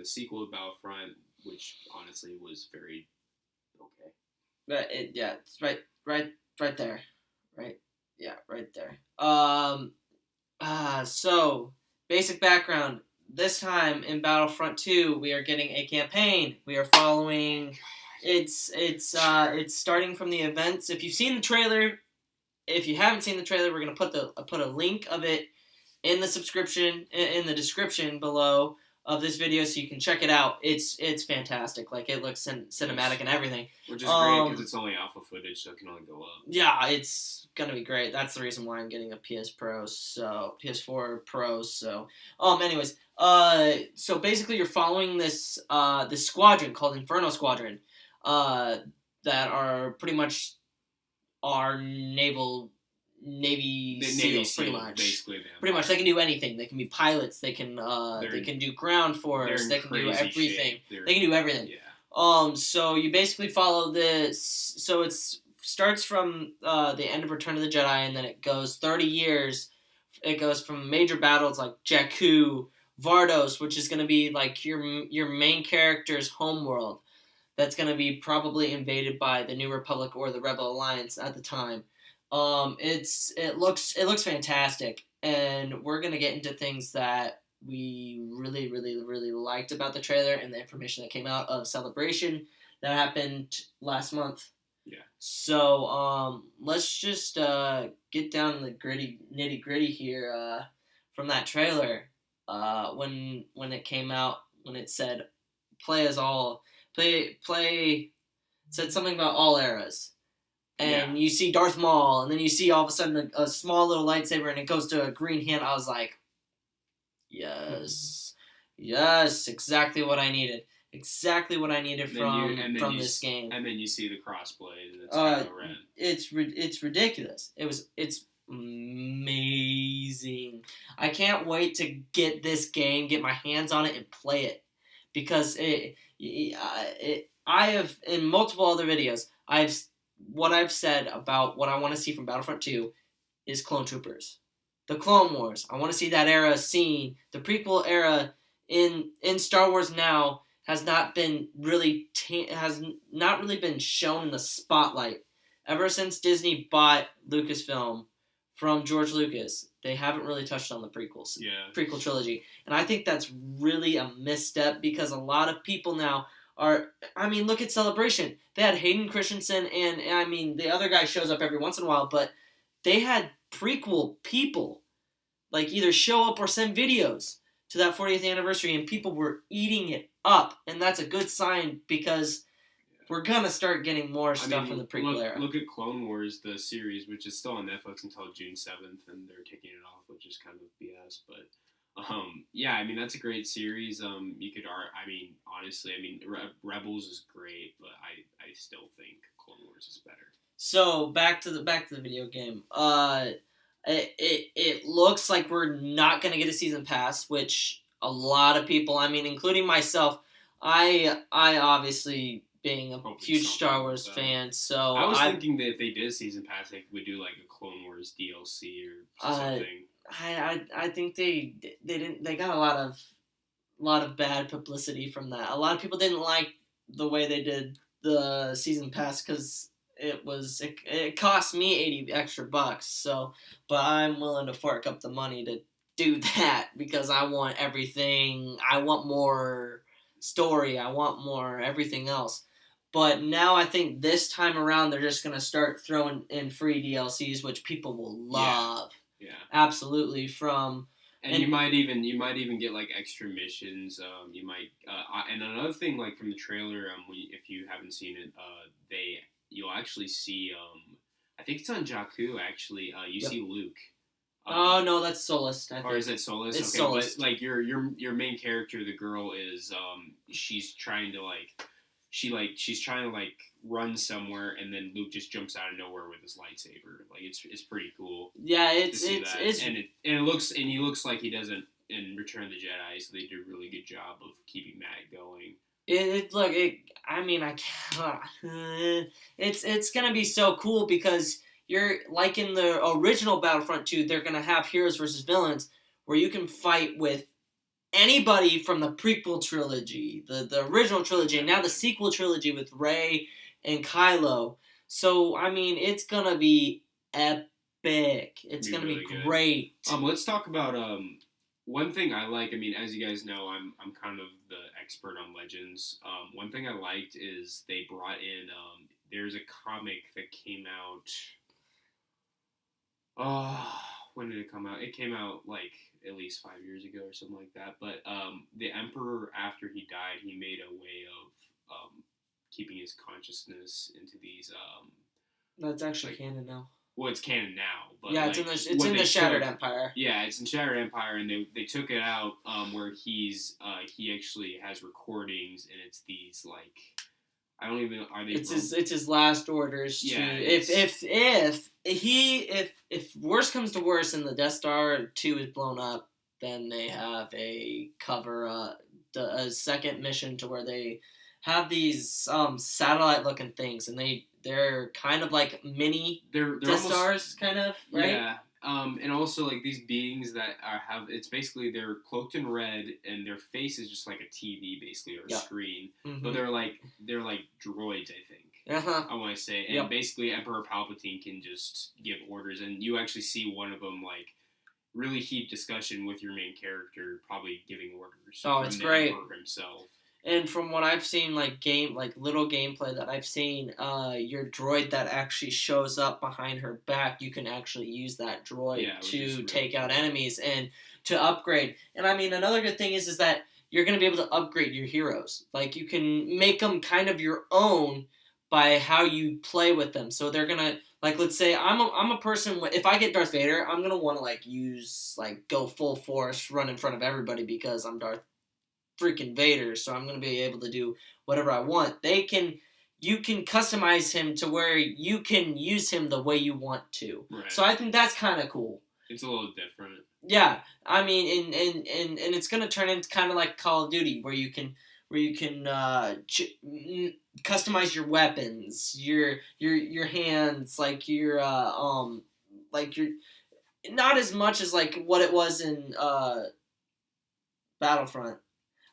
the sequel to Battlefront, which honestly was very okay. It's right there, right, yeah, right there. So basic background. This time in Battlefront 2, we are getting a campaign. We are following. It's starting from the events. If you've seen the trailer, if you haven't seen the trailer, we're gonna put a link of it in the description below of this video, so you can check it out. It's fantastic. Like, it looks cinematic and everything. Which is great because it's only alpha footage, so it can only go up. Yeah, it's gonna be great. That's the reason why I'm getting a PS4 Pro. So, anyways, so basically you're following this squadron called Inferno Squadron, that are pretty much our Navy SEALs, pretty much. Basically, pretty much, they can do anything. They can be pilots. They can do ground force. They can do everything. They can do everything. Yeah. So you basically follow this. So it starts from the end of Return of the Jedi, and then it goes 30 years. It goes from major battles like Jakku, Vardos, which is going to be like your main character's homeworld. That's going to be probably invaded by the New Republic or the Rebel Alliance at the time. It looks fantastic, and we're gonna get into things that we really, really, really liked about the trailer and the information that came out of Celebration that happened last month. Yeah. So let's just get down to the nitty gritty here from that trailer. When it came out, when it said play said something about all eras. And you see Darth Maul, and then you see all of a sudden a small little lightsaber, and it goes to a green hand. I was like, yes, exactly what I needed. Exactly what I needed from this game. And then you see the crossblade, and it's Kylo Ren. It's ridiculous. It's amazing. I can't wait to get this game, get my hands on it, and play it, because I have, in multiple other videos, what I've said about what I want to see from Battlefront 2 is Clone Troopers. The Clone Wars. I want to see that era seen. The prequel era in Star Wars now has not been really been shown in the spotlight. Ever since Disney bought Lucasfilm from George Lucas, they haven't really touched on the prequels. Yeah. Prequel trilogy. And I think that's really a misstep, because a lot of people now look at Celebration. They had Hayden Christensen, and the other guy shows up every once in a while, but they had prequel people like either show up or send videos to that 40th anniversary, and people were eating it up, and that's a good sign, because we're gonna start getting more stuff from the prequel era. Look at Clone Wars, the series, which is still on Netflix until June 7th, and they're taking it off, which is kind of BS, but that's a great series. Honestly, Rebels is great, but I still think Clone Wars is better. So back to the video game. It looks like we're not gonna get a season pass, which a lot of people, including myself, I obviously, being a huge Star Wars fan, so I was thinking that if they did a season pass, they would do like a Clone Wars DLC or something. I think they didn't. They got a lot of bad publicity from that. A lot of people didn't like the way they did the season pass, because it cost me $80 extra. So, but I'm willing to fork up the money to do that, because I want everything. I want more story. I want more everything else. But now I think this time around they're just gonna start throwing in free DLCs, which people will love. Yeah. Absolutely. And you might even get like extra missions. You might and another thing, like from the trailer, if you haven't seen it, you'll actually see I think it's on Jakku actually. You see Luke. Oh no, that's Solus. I think. Or is it Solus? It's okay, Solus. But like your main character, the girl, is she's trying to run somewhere, and then Luke just jumps out of nowhere with his lightsaber. Like it's pretty cool. Yeah, he looks like he doesn't in Return of the Jedi, so they do a really good job of keeping that going. It's gonna be so cool, because you're like in the original Battlefront 2, they're gonna have heroes versus villains, where you can fight with anybody from the prequel trilogy, the original trilogy, and now the sequel trilogy with Rey and Kylo. So, I mean, it's going to be epic. It's going to be great. Let's talk about one thing I like. I mean, as you guys know, I'm kind of the expert on Legends. One thing I liked is they brought in there's a comic that came out. When did it come out? It came out like at least 5 years ago or something like that. But the Emperor, after he died, he made a way of keeping his consciousness into these. That's actually canon now. Well, it's canon now, but yeah, it's in the Shattered Empire. Yeah, it's in Shattered Empire, and they took it out where he actually has recordings, and it's these like I don't even are they. It's his last orders to if worse comes to worse and the Death Star 2 is blown up, then they have a a second mission to where they have these satellite looking things, and they're kind of like mini Death Stars, kind of, right? Yeah. And also like these beings that it's basically they're cloaked in red and their face is just like a TV basically or a screen, but they're like droids, I think. I want to say, and basically Emperor Palpatine can just give orders, and you actually see one of them like really heat discussion with your main character, probably giving orders. Oh, it's great. Emperor himself. And from what I've seen, little gameplay that I've seen, your droid that actually shows up behind her back, you can actually use that droid to take out enemies and to upgrade. And I mean, another good thing is that you're going to be able to upgrade your heroes. Like, you can make them kind of your own by how you play with them. So they're going to, like, let's say I'm a person, if I get Darth Vader, I'm going to want to, go full force, run in front of everybody because I'm Darth freaking Vader, so I'm going to be able to do whatever I want. You can customize him to where you can use him the way you want to. Right. So I think that's kind of cool. It's a little different. Yeah, I mean, and it's going to turn into kind of like Call of Duty, where you can customize your weapons, your hands, like your not as much as like what it was in Battlefront.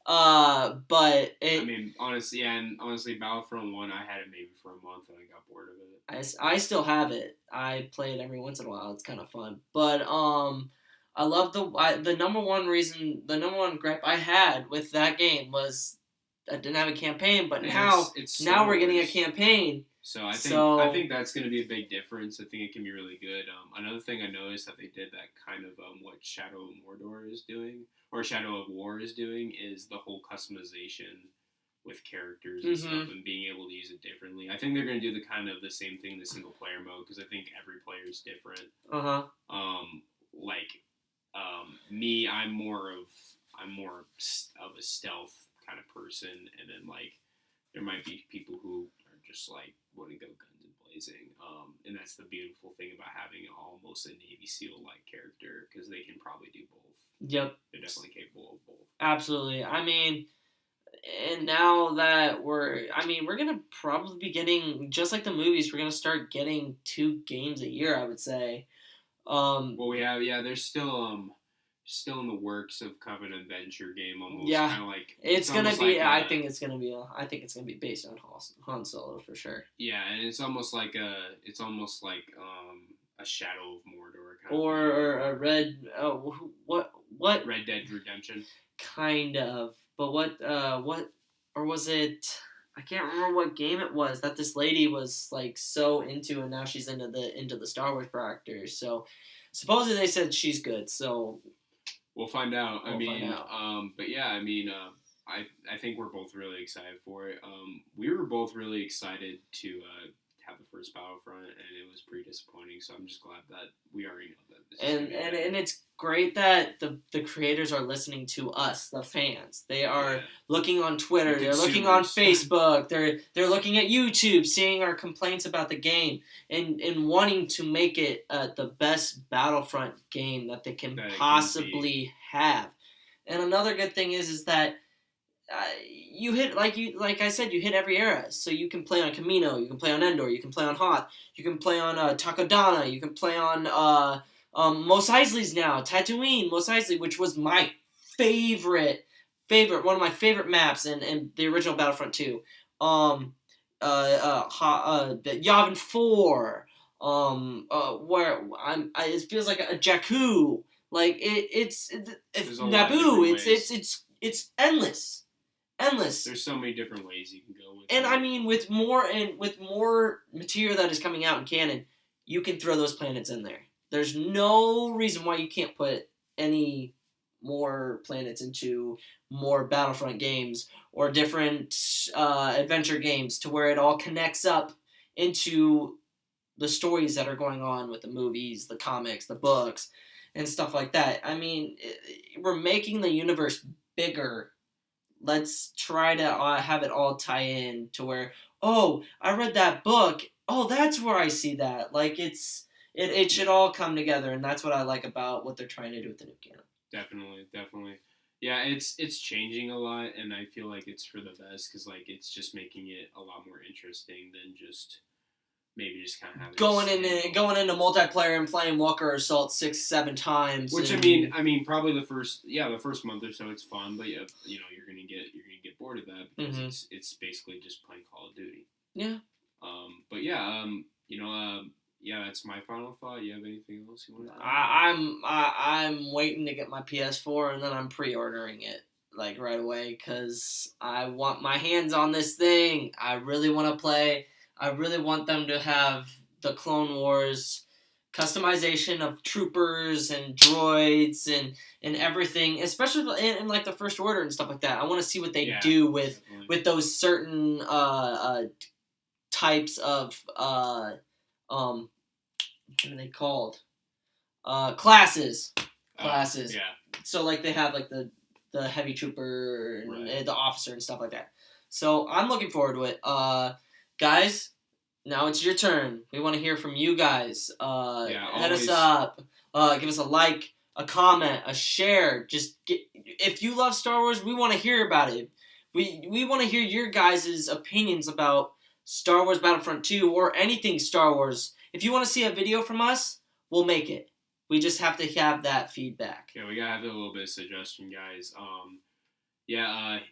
But I mean, honestly, Battlefront 1, I had it maybe for a month and I got bored of it. I still have it. I play it every once in a while. It's kind of fun. But I love the number one gripe I had with that game was I didn't have a campaign. But now we're getting a campaign. So I think that's going to be a big difference. I think it can be really good. Another thing I noticed that they did that kind of what Shadow of Mordor is doing, or Shadow of War is doing, is the whole customization with characters and stuff and being able to use it differently. I think they're going to do the same thing in the single player mode because I think every player is different. Me, I'm more of a stealth kind of person, and then like there might be people who are just like want to go guns and blazing. And that's the beautiful thing about having almost a Navy SEAL like character because they can probably do both. Yep. They're definitely capable of both. Absolutely. I mean, and now that we're going to probably be getting, just like the movies, we're going to start getting 2 games a year, I would say. There's still in the works of kind of an adventure game almost. Yeah. Kind of like, it's going to be, I think it's going to be based on Han Solo for sure. Yeah, and it's almost like a Shadow of Mordor kind of or a Red, what? Red Dead Redemption. Kind of. But or was it, I can't remember what game it was that this lady was like so into, and now she's into the Star Wars characters. So supposedly they said she's good, so we'll find out. But yeah, I think we're both really excited for it. We were both really excited to have the first Battlefront, and it was pretty disappointing. So I'm just glad that we already know that this is and it's great that the creators are listening to us, the fans. They are looking on Twitter. They're looking on Facebook. They're looking at YouTube, seeing our complaints about the game, and wanting to make it the best Battlefront game that they can possibly have. And another good thing is that you hit like I said, you hit every era. So you can play on Camino, you can play on Endor, you can play on Hoth, you can play on Takodana, you can play on Mos Eisley's now, Tatooine, Mos Eisley, which was my favorite one of my favorite maps in the original Battlefront 2. Yavin 4. Where it feels like a Jakku. Like it's Naboo. It's endless. There's so many different ways you can go with And it. I mean, with more material that is coming out in canon, you can throw those planets in there. There's no reason why you can't put any more planets into more Battlefront games or different adventure games to where it all connects up into the stories that are going on with the movies, the comics, the books, and stuff like that. I mean, we're making the universe bigger. Let's try to have it all tie in to where, oh, I read that book. Oh, that's where I see that. Like, it should all come together, and that's what I like about what they're trying to do with the new canon. Definitely. Yeah, it's changing a lot, and I feel like it's for the best because like it's just making it a lot more interesting than just maybe just kind of having going into multiplayer and playing Walker Assault 6-7 times. Which I mean, probably the first month or so it's fun, but you're gonna get bored of that because it's basically just playing Call of Duty. Yeah. But yeah, yeah, that's my final thought. You have anything else you want to? I'm waiting to get my PS4 and then I'm pre-ordering it like right away because I want my hands on this thing. I really want to play. I really want them to have the Clone Wars customization of troopers and droids and everything, especially in like the First Order and stuff like that. I want to see what they do with those certain types of what are they called? Classes. Yeah. So like they have like the heavy trooper and the officer and stuff like that. So I'm looking forward to it. Guys, now it's your turn. We want to hear from you guys. Hit us up. Give us a like, a comment, a share. If you love Star Wars, we want to hear about it. We want to hear your guys' opinions about Star Wars Battlefront 2 or anything Star Wars. If you want to see a video from us, we'll make it. We just have to have that feedback. Yeah, we gotta have a little bit of suggestion, guys.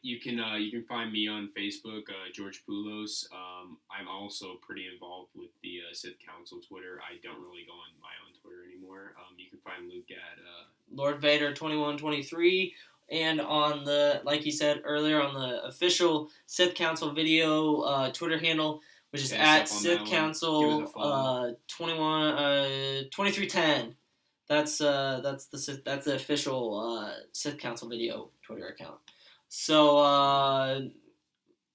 You can find me on Facebook, George Poulos. I'm also pretty involved with the Sith Council Twitter. I don't really go on my own Twitter anymore. You can find Luke at Lord Vader 2123, and on the, like you said earlier, on the official Sith Council video Twitter handle, which is at Sith Council 2310. That's the official Sith Council video Twitter account. So,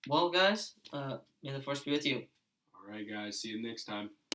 well, guys, may the Force be with you. All right, guys. See you next time.